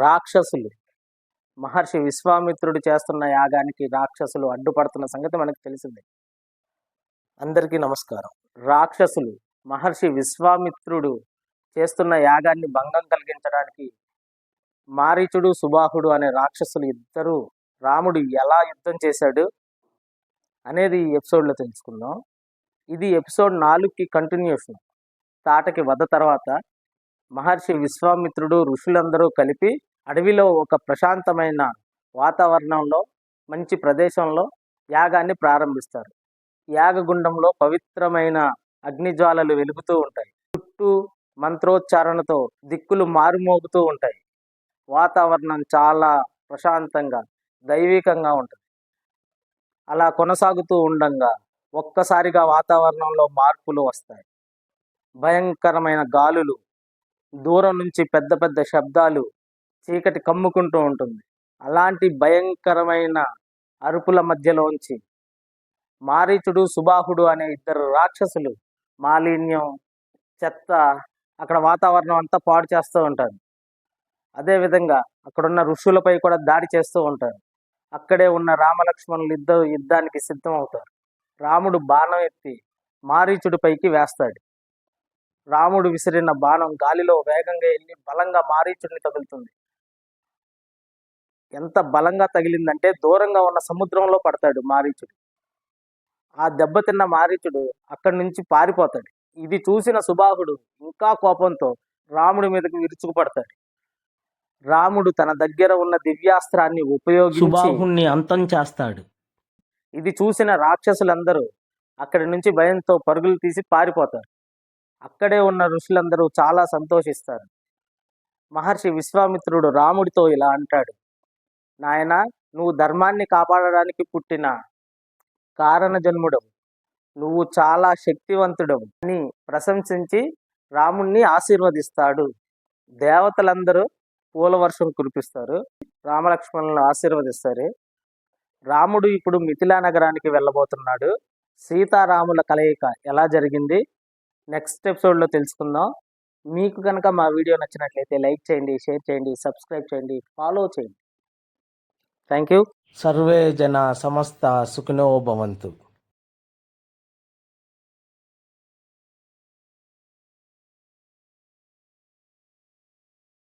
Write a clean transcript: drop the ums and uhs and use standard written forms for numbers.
రాక్షసులు మహర్షి విశ్వామిత్రుడు చేస్తున్న యాగానికి రాక్షసులు అడ్డుపడుతున్న సంగతి మనకు తెలిసిందే. అందరికీ నమస్కారం. రాక్షసులు మహర్షి విశ్వామిత్రుడు చేస్తున్న యాగాన్ని భంగం కలిగించడానికి మారీచుడు, సుబాహుడు అనే రాక్షసులు ఇద్దరు రాముడు ఎలా యుద్ధం చేశాడు అనేది ఈ ఎపిసోడ్లో తెలుసుకుందాం. ఇది ఎపిసోడ్ 4కి కంటిన్యూషన్. తాటకి వధ తర్వాత మహర్షి విశ్వామిత్రుడు ఋషులందరూ కలిపి అడవిలో ఒక ప్రశాంతమైన వాతావరణంలో మంచి ప్రదేశంలో యాగాన్ని ప్రారంభిస్తారు. యాగగుండంలో పవిత్రమైన అగ్నిజ్వాలలు వెలుగుతూ ఉంటాయి. చుట్టూ మంత్రోచ్చారణతో దిక్కులు మారుమోగుతూ ఉంటాయి. వాతావరణం చాలా ప్రశాంతంగా దైవికంగా ఉంటుంది. అలా కొనసాగుతూ ఉండంగా ఒక్కసారిగా వాతావరణంలో మార్పులు వస్తాయి. భయంకరమైన గాలులు, దూరం నుంచి పెద్ద పెద్ద శబ్దాలు, చీకటి కమ్ముకుంటూ ఉంటుంది. అలాంటి భయంకరమైన అరుపుల మధ్యలోంచి మారీచుడు, సుబాహుడు అనే ఇద్దరు రాక్షసులు మాలిన్యం, చెత్త, అక్కడ వాతావరణం అంతా పాడు చేస్తూ ఉంటారు. అదేవిధంగా అక్కడున్న ఋషులపై కూడా దాడి చేస్తూ ఉంటారు. అక్కడే ఉన్న రామలక్ష్మణులు ఇద్దరు యుద్ధానికి సిద్ధం అవుతారు. రాముడు బాణం ఎత్తి మారీచుడిపైకి వేస్తాడు. రాముడు విసిరిన బాణం గాలిలో వేగంగా వెళ్ళి బలంగా మారీచుడిని తగులుతుంది. ఎంత బలంగా తగిలిందంటే దూరంగా ఉన్న సముద్రంలో పడతాడు మారీచుడు. ఆ దెబ్బతిన్న మారీచుడు అక్కడి నుంచి పారిపోతాడు. ఇది చూసిన సుబాహుడు ఇంకా కోపంతో రాముడి మీదకి విరుచుకుపడతాడు. రాముడు తన దగ్గర ఉన్న దివ్యాస్త్రాన్ని ఉపయోగించి సుబాహుణ్ణి అంతం చేస్తాడు. ఇది చూసిన రాక్షసులందరూ అక్కడి నుంచి భయంతో పరుగులు తీసి పారిపోతారు. అక్కడే ఉన్న ఋషులందరూ చాలా సంతోషిస్తారు. మహర్షి విశ్వామిత్రుడు రాముడితో ఇలా అంటాడు, నాయనా, నువ్వు ధర్మాన్ని కాపాడడానికి పుట్టిన కారణ జన్ముడవు, నువ్వు చాలా శక్తివంతుడవు అని ప్రశంసించి రాముణ్ణి ఆశీర్వదిస్తాడు. దేవతలందరూ పూల వర్షం కురిపిస్తారు. రామలక్ష్మణులను ఆశీర్వదిస్తారు. రాముడు ఇప్పుడు మిథిలా నగరానికి వెళ్ళబోతున్నాడు. సీతారాముల కలయిక ఎలా జరిగింది నెక్స్ట్ ఎపిసోడ్లో తెలుసుకుందాం. మీకు కనుక మా వీడియో నచ్చినట్లయితే లైక్ చేయండి, షేర్ చేయండి, సబ్స్క్రైబ్ చేయండి, ఫాలో చేయండి. Thank you. సర్వే జన సమస్త సుఖినో భవంతు.